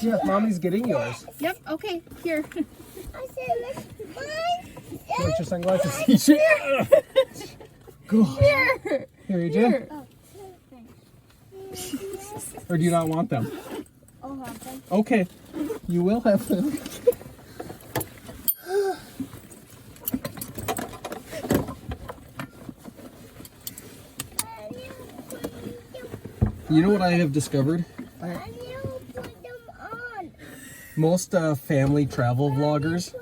Yeah, Mommy's getting yours. Yep, okay, here. I said, let's find. Want your sunglasses? Go. Here. Here, AJ. Or do you not want them? I'll have them. Okay, you will have them. You know what I have discovered? I will put them on. Most family travel vloggers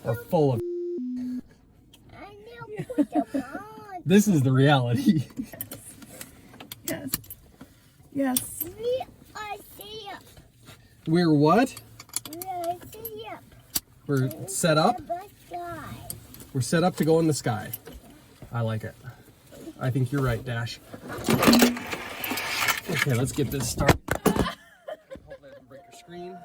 are full of. I will put them on. This is the reality. Yes. Yes. We are safe. We're what? We are safe. We're set up? The sky. We're set up to go in the sky. I like it. I think you're right, Dash. Okay, let's get this started. Hopefully I didn't break your screen.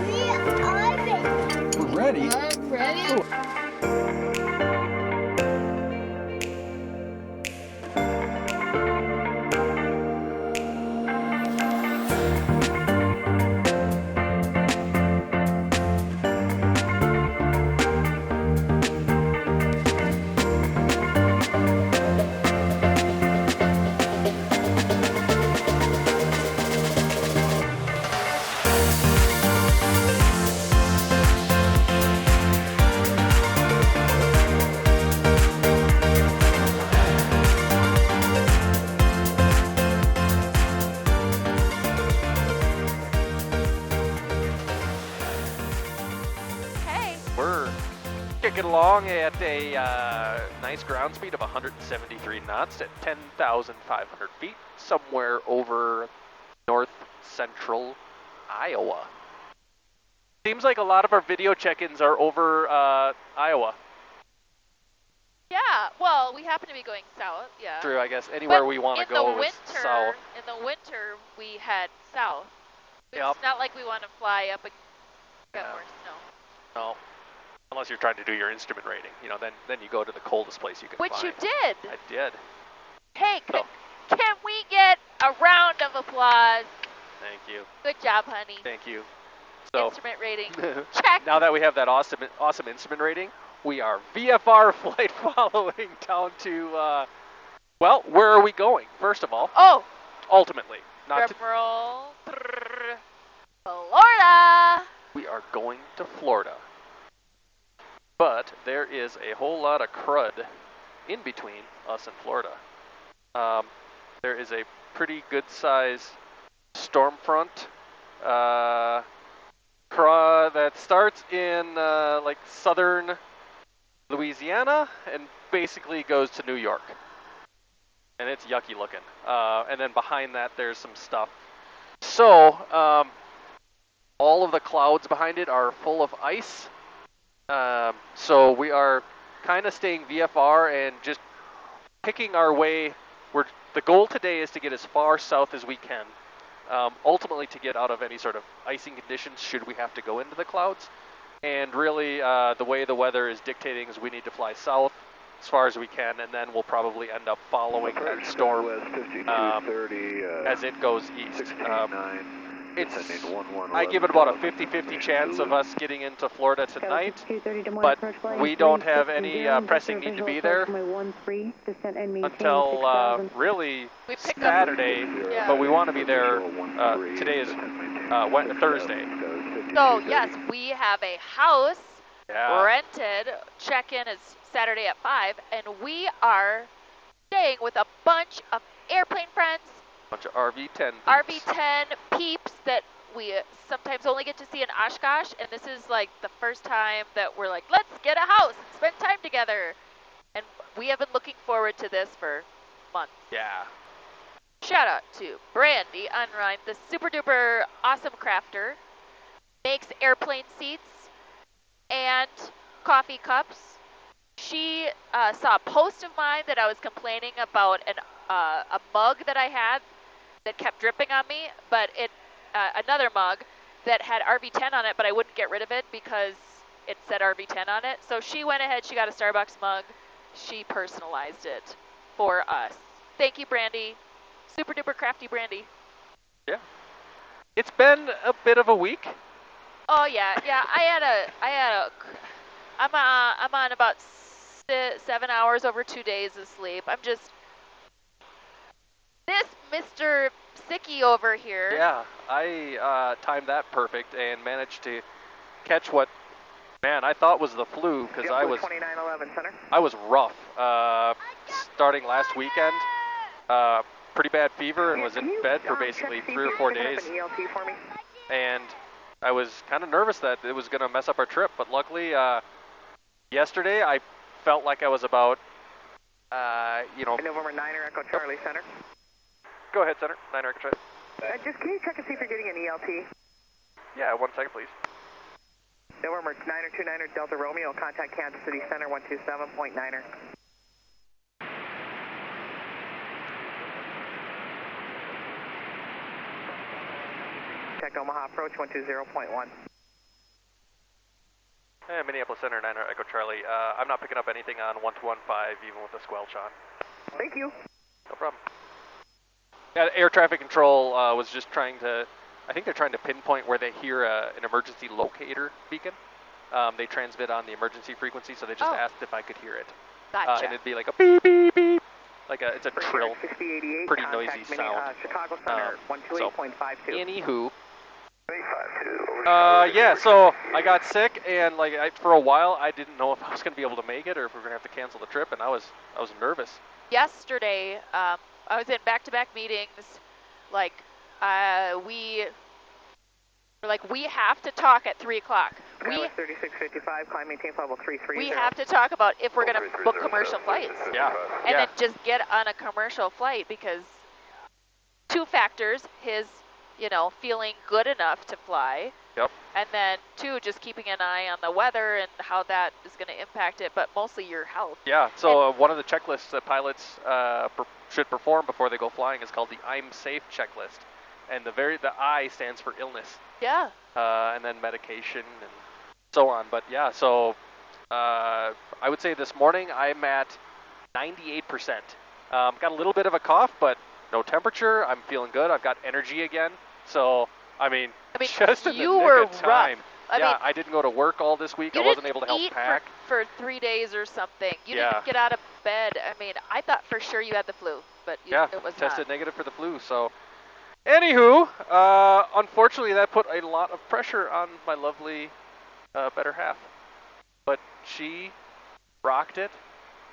We are ready. We're ready. I'm ready. We're kicking along at a nice ground speed of 173 knots at 10,500 feet, somewhere over north central Iowa. Seems like a lot of our video check-ins are over Iowa. Yeah, well, we happen to be going south, yeah. True, I guess anywhere But we want to in go the is south. In the winter, we head south. Yep. It's not like we want to fly up and get Yeah. more snow. No, unless you're trying to do your instrument rating, you know, then you go to the coldest place you can Which find. you did. I did. Hey, So, can we get a round of applause? thank you, Good job, honey. thank you. So. Instrument rating. Check. Now that we have that awesome instrument rating, we are VFR flight following down to, well, where are we going, first of all? Oh, Ultimately. Not to, drum roll. Florida. we are going to Florida. But there is a whole lot of crud in between us and Florida. There is a pretty good size storm front that starts in like southern Louisiana and basically goes to New York. And it's yucky looking. And then behind that there's some stuff. So all of the clouds behind it are full of ice. So we are kind of staying VFR and just picking our way. The goal today is to get as far south as we can. Ultimately to get out of any sort of icing conditions should we have to go into the clouds. And really the way the weather is dictating is we need to fly south as far as we can, and then we'll probably end up following that storm as it goes east. I give it about a 50-50 chance of us getting into Florida tonight, but we don't have any pressing need to be there until really Saturday, but we want to be there. Today is Thursday. So, yes, we have a house Yeah. rented. Check-in is Saturday at 5, and we are staying with a bunch of airplane friends, Bunch of RV-10 peeps. RV-10 peeps that we sometimes only get to see in Oshkosh, and this is like the first time that we're like, let's get a house and spend time together. And we have been looking forward to this for months. Yeah. Shout out to Brandy Unrein, the super duper awesome crafter. Makes airplane seats and coffee cups. She saw a post of mine that I was complaining about a mug that I had that kept dripping on me, but another mug that had RV10 on it, but I wouldn't get rid of it because it said RV10 on it. So she went ahead, she got a Starbucks mug, she personalized it for us. Thank you, Brandy. Super duper crafty Brandy. Yeah. It's been a bit of a week. Oh yeah. I'm on about 7 hours over 2 days of sleep. This Mr. Sicky over here. Yeah, I timed that perfect and managed to catch what, man, I thought was the flu because I was 2911 center. I was rough. Starting last weekend, pretty bad fever and was in bed for basically 3 or 4 days. ELT for me. And I was kind of nervous that it was going to mess up our trip, but luckily, yesterday I felt like I was about, November 9er Echo Charlie Center. Go ahead, Center. 9 Echo Charlie. Just can you check and see if you're getting an ELT? Yeah, 1 second, please. November 9er Delta Romeo, contact Kansas City Center 127.9er. Contact Omaha approach 120.1. Minneapolis Center, 9 Echo Charlie. I'm not picking up anything on 1215, even with the squelch on. Thank you. No problem. Yeah, air traffic control was just trying to, I think they're trying to pinpoint where they hear an emergency locator beacon. They transmit on the emergency frequency, so they just asked if I could hear it. Gotcha. And it'd be like a beep, beep, beep. Like it's a trill, 6088, pretty noisy sound. Chicago Center So, 128.52. anywho, yeah, so I got sick, and for a while I didn't know if I was going to be able to make it or if we were going to have to cancel the trip, and I was nervous. Yesterday, I was in back-to-back meetings. We have to talk at 3 o'clock. We 3655, climb maintain level 330. we have to talk about if we're going to book commercial flights. Yeah, And then just get on a commercial flight, because 2 factors: his, feeling good enough to fly. Yep. And then 2, just keeping an eye on the weather and how that is going to impact it, but mostly your health. Yeah, so one of the checklists that pilots should perform before they go flying is called the I'm Safe checklist. And the I stands for illness. Yeah. And then medication and so on. But yeah, so I would say this morning I'm at 98%. Got a little bit of a cough, but no temperature. I'm feeling good. I've got energy again. So, I mean just in the you nick were of time. rough. I didn't go to work all this week. You I wasn't didn't able to help eat pack. for 3 days or something. You didn't get out of bed. I thought for sure you had the flu, but it was tested not. negative for the flu. So, anywho, unfortunately, that put a lot of pressure on my lovely better half. But she rocked it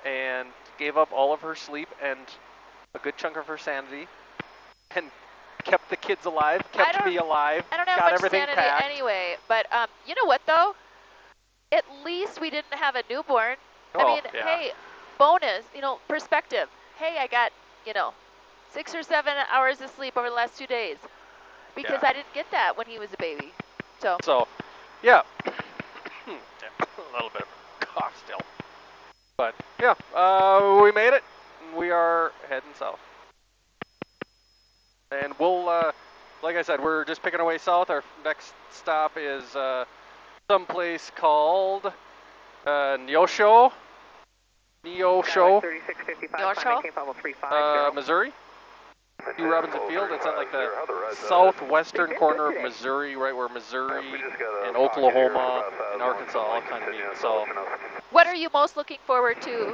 and gave up all of her sleep and a good chunk of her sanity and kept the kids alive, kept me alive, I don't have got much everything sanity packed. anyway, but you know what though? At least we didn't have a newborn. Hey, bonus, perspective. Hey, I got, 6 or 7 hours of sleep over the last 2 days, because I didn't get that when he was a baby. So yeah. A little bit of a cough still. But yeah, we made it. We are heading south. And we'll, like I said, we're just picking our way south. Our next stop is someplace called Neosho. 3655, Missouri. Hugh Robinson Field. It's at the southwestern corner of Missouri, right where Missouri and Oklahoma and Arkansas all kind of meet. So, what are you most looking forward to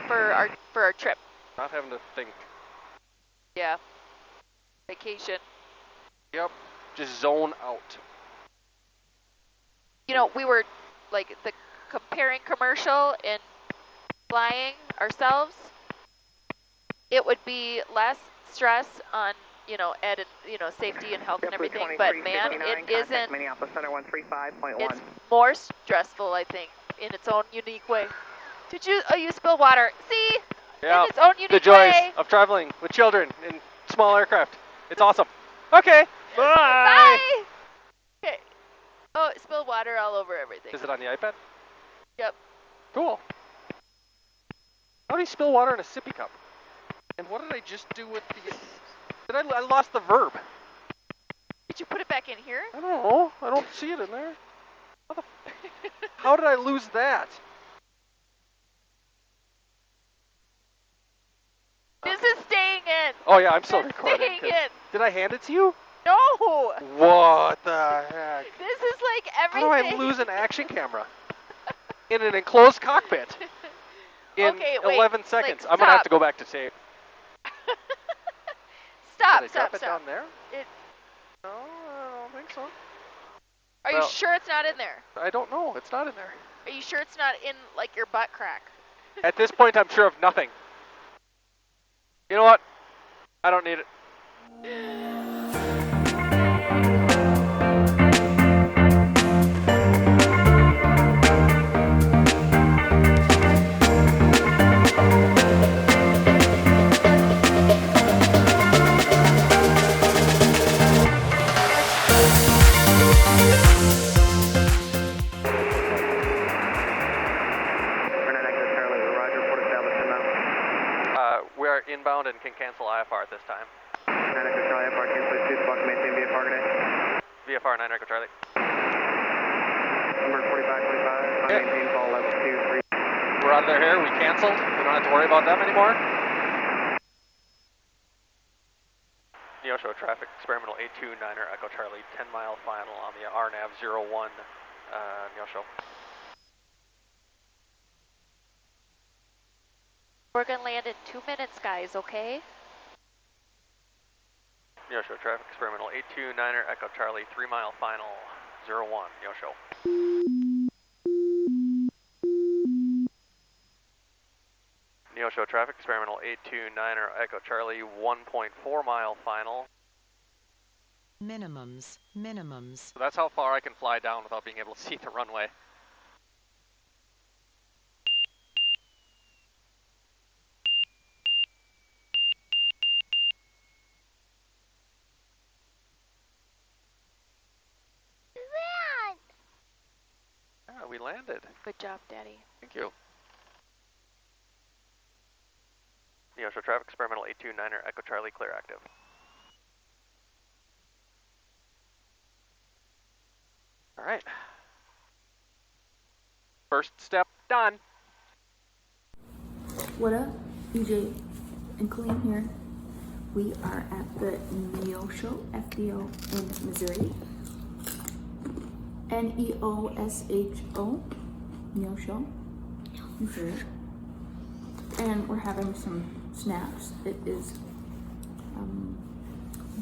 for our trip? not having to think. Yeah. Vacation. Yep. Just zone out. We were the comparing commercial and flying ourselves. It would be less stress on added safety and health and everything, but man, it isn't. Minneapolis Center 135.1. It's more stressful, I think, in its own unique way. Did you? Oh, you spilled water. See? Yeah. In its own unique The joys way. of traveling with children in small aircraft. It's awesome. Okay. Bye. Bye. Okay. Oh, it spilled water all over everything. Is it on the iPad? Yep. Cool. How do you spill water in a sippy cup? And what did I just do with the... I lost the verb. Did you put it back in here? I don't know. I don't see it in there. How did I lose that? This is Oh yeah, I'm still recording. Dang it. Did I hand it to you? No! What the heck? This is like How do everything. I lose an action camera? In an enclosed cockpit. In Okay, wait, 11 seconds. like, I'm gonna have stop. to go back to tape. Stop, Did they stop, drop it stop. down there? It- No, I don't think so. Are you Well- sure it's not in there? I don't know. It's not in there. Are you sure it's not in, like, your butt crack? At this point, I'm sure of nothing. You know what? I don't need it. We are inbound and can cancel IFR at this time. 9 Echo Charlie, IFR, cancel 2 spot, maintain VFR today. VFR 9 Echo Charlie. Number 4525, Okay. maintain call level 2, 3. We're out of there here. We canceled. We don't have to worry about them anymore. Neosho traffic, experimental 829er Echo Charlie, 10-mile final on the RNAV 01 Neosho. We're gonna land in 2 minutes, guys, okay? Neosho traffic, experimental 829er Echo Charlie, 3-mile final 01 Neosho. Neosho traffic, experimental 829er Echo Charlie, 1.4-mile final. Minimums. So that's how far I can fly down without being able to see the runway. Yeah, we landed. Good job, Daddy. Thank you. Neosho traffic, experimental 829er Echo Charlie, clear active. All right. First step done. What up, EJ and Colleen here. We are at the Neosho FDO in Missouri. Neosho, Neosho, Missouri. And we're having some snacks. It is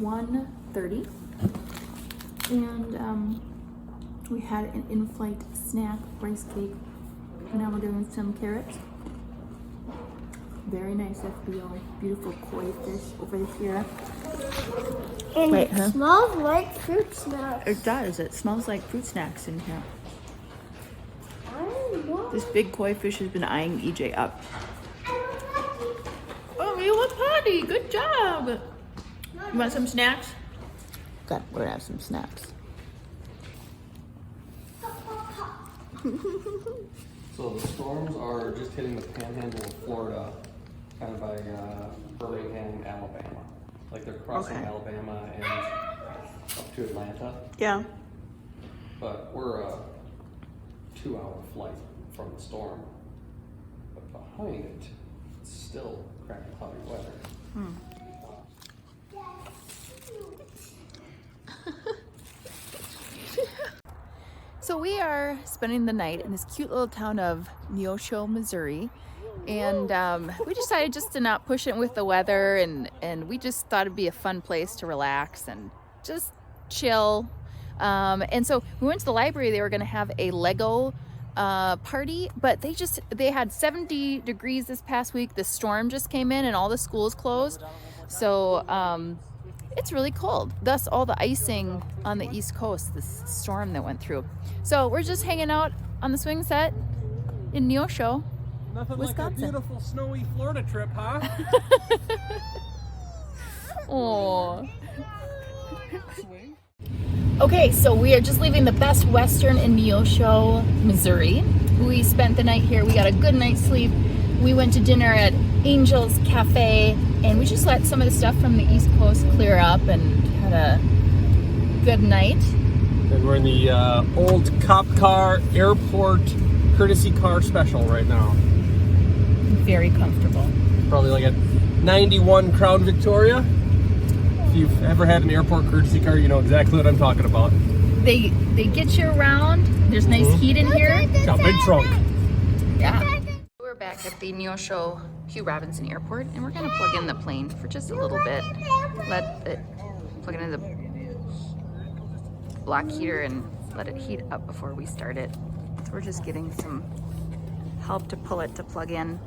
1:30, and we had an in-flight snack, rice cake. Now we're doing some carrots. Very nice FBO, beautiful koi fish over here. And Wait, it huh? smells like fruit snacks. It does, it smells like fruit snacks in here. I don't know. This big koi fish has been eyeing EJ up. Oh, you look potty, good job. You want some snacks? Okay, we're gonna have some snacks. So the storms are just hitting the panhandle of Florida, kind of by Birmingham, Alabama. Like they're crossing Okay. Alabama and up to Atlanta. Yeah. But we're a 2-hour flight from the storm. But behind it, it's still crappy cloudy weather. So we are spending the night in this cute little town of Neosho, Missouri. And we decided just to not push it with the weather, and we just thought it'd be a fun place to relax and just chill. And so we went to the library. They were gonna have a Lego party, but they had 70 degrees this past week. The storm just came in and all the schools closed. So it's really cold. Thus all the icing on the East Coast, this storm that went through. So we're just hanging out on the swing set in Neosho. Nothing Wisconsin. like a beautiful snowy Florida trip, huh? Oh. Okay, so we are just leaving the Best Western in Neosho, Missouri. We spent the night here. We got a good night's sleep. We went to dinner at Angel's Cafe, and we just let some of the stuff from the East Coast clear up and had a good night. And we're in the old cop car airport courtesy car special right now. Very comfortable. probably like a 91 Crown Victoria. If you've ever had an airport courtesy car, you know exactly what I'm talking about. They get you around. There's nice heat in here. Got a big trunk. Yeah. We're back at the Neosho Hugh Robinson Airport, and we're gonna plug in the plane for just a little bit. Let it plug it into the block heater and let it heat up before we start it. So we're just getting some help to pull it to plug in.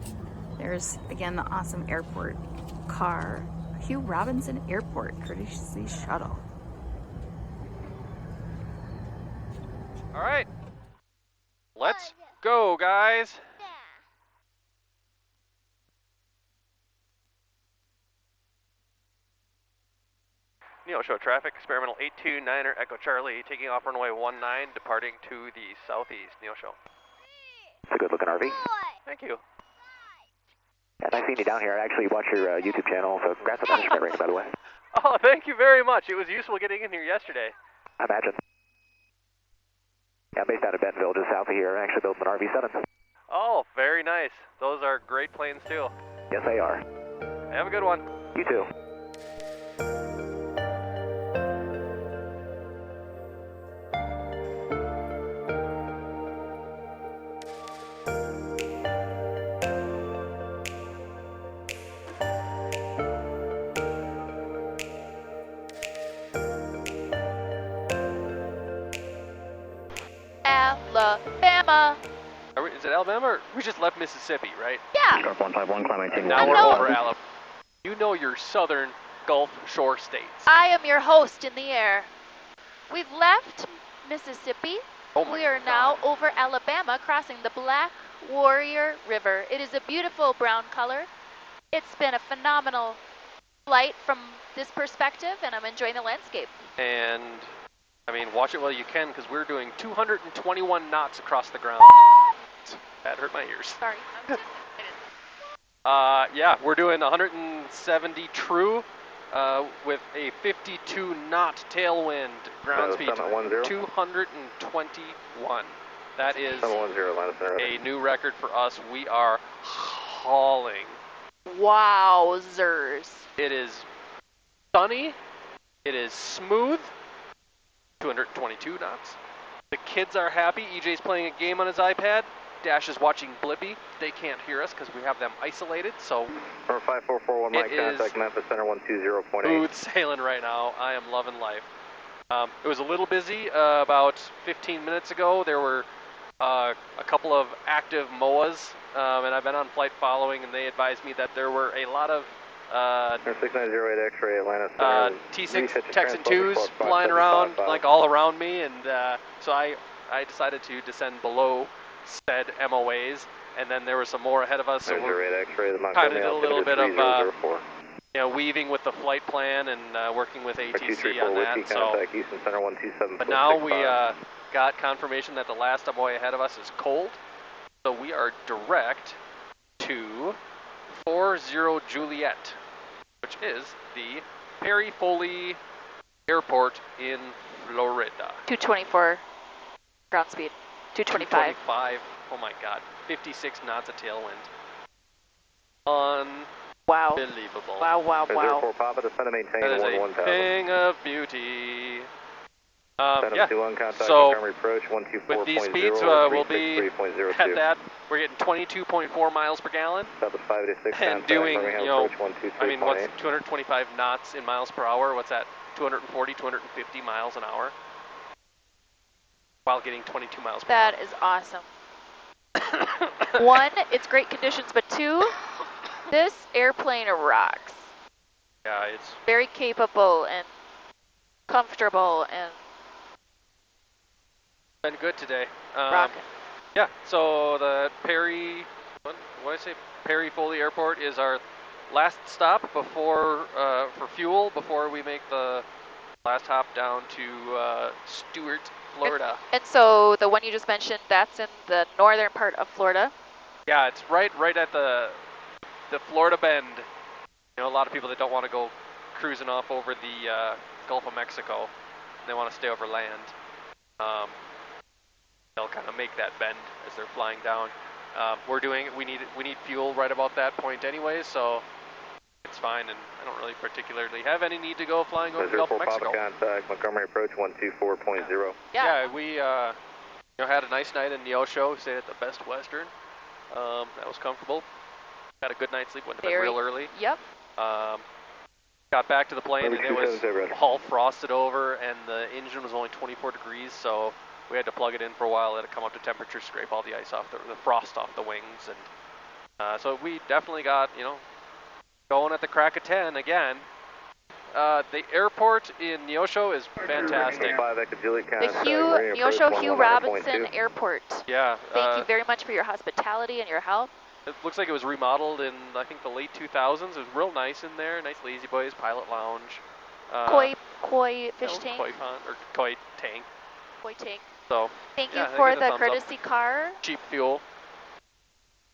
There's again the awesome airport car, Hugh Robinson Airport courtesy shuttle. All right, let's go, guys. Neosho traffic, experimental 829er Echo Charlie, taking off runway 19, departing to the southeast. Neosho. It's a good looking RV. Thank you. Yeah, nice seeing you down here. I actually watch your YouTube channel, so congrats on the management rating, by the way. Oh, thank you very much. It was useful getting in here yesterday. I imagine. Yeah, I'm based out of Bentonville, just south of here. I actually built an RV-7. Oh, very nice. Those are great planes too. Yes, they are. Have a good one. You too. Alabama. Is it Alabama or we just left Mississippi, right? Yeah. Sharp 151, climbing And now we're over Alabama. You know your southern Gulf Shore states. I am your host in the air. We've left Mississippi. Oh my We are God. now over Alabama, crossing the Black Warrior River. It is a beautiful brown color. It's been a phenomenal flight from this perspective, and I'm enjoying the landscape. And I mean, watch it while you can, because we're doing 221 knots across the ground. That hurt my ears. Sorry. Yeah, we're doing 170 true with a 52 knot tailwind. Ground speed 221. That is 710, a new record for us. We are hauling. Wowzers. It is sunny. It is smooth. 222 knots. The kids are happy. EJ's playing a game on his iPad. Dash is watching Blippi. They can't hear us because we have them isolated, so Number 5441, Mike, it is contact Memphis Center 120.8. smooth sailing right now. I am loving life. It was a little busy about 15 minutes ago. There were a couple of active MOAs, and I've been on flight following, and they advised me that there were a lot of 6908 X-ray Atlanta Center. T6 Texan 2s flying around like all around me, and so I decided to descend below said MOAs, and then there were some more ahead of us, so we're kind of did a little bit of weaving with the flight plan and working with ATC on that. So, but now we got confirmation that the last MOA ahead of us is cold, so we are direct to 40 Juliet, which is the Perry Foley Airport in Florida. 224 ground speed. 225. 225. Oh my God. 56 knots of tailwind. Wow. Unbelievable. Wow, wow, wow. Papa, descend and maintain That is a 11,000. thing of beauty. Send Yeah. to one contact, So confirm approach, 124.0, with these speeds, we'll be 363.02. at that. We're getting 22.4 miles per gallon. South of 586 And contact, doing, Birmingham you know, approach, 123.8. I mean, what's 225 knots in miles per hour? What's that? 240, 250 miles an hour? While getting 22 miles per hour. That is awesome. One, it's great conditions, but two, this airplane rocks. Yeah, it's Very capable and comfortable and been good today. rocking. Yeah, so the Perry, what did I say? Perry Foley Airport is our last stop before for fuel before we make the last hop down to Stuart, Florida. And so the one you just mentioned, that's in the northern part of Florida. Yeah, it's right at the Florida Bend. You know, a lot of people that don't want to go cruising off over the Gulf of Mexico, they want to stay over land. They'll kind of make that bend as they're flying down. We need fuel right about that point anyway, so it's fine, and I don't really particularly have any need to go flying over the Gulf of Mexico. Contact, Montgomery approach 124.0. Yeah, we had a nice night in Neosho. We stayed at the Best Western. That was comfortable. Had a good night's sleep. Went to bed real early. Yep. Got back to the plane, and it was all frosted over, and the engine was only 24 degrees, so we had to plug it in for a while, let it come up to temperature, scrape all the ice off, the frost off the wings, and so we definitely got, going at the crack of 10 again. The airport in Neosho is fantastic. The Neosho Hugh Robinson Airport. Yeah. Thank you very much for your hospitality and your help. It looks like it was remodeled in, I think, the late 2000s. It was real nice in there. Nice lazy boys, pilot lounge. Koi fish tank. Koi pond, or koi tank. Koi tank. So, Thank you yeah, for they get a the thumbs courtesy car. Cheap fuel.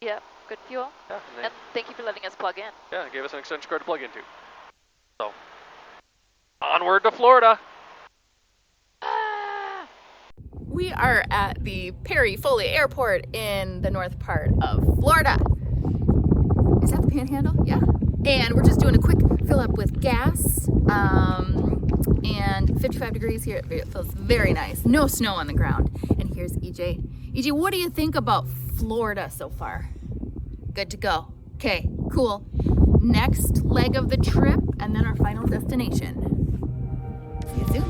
Yep, good fuel. Yeah, And thank you for letting us plug in. yeah, gave us an extension cord to plug into. So, onward to Florida. We are at the Perry Foley Airport in the north part of Florida. Is that the Panhandle? Yeah. And we're just doing a quick fill up with gas. And 55 degrees here. It feels very nice. No snow on the ground. And here's EJ. EJ, what do you think about Florida so far? Good to go. Okay, cool. Next leg of the trip and then our final destination. See you soon.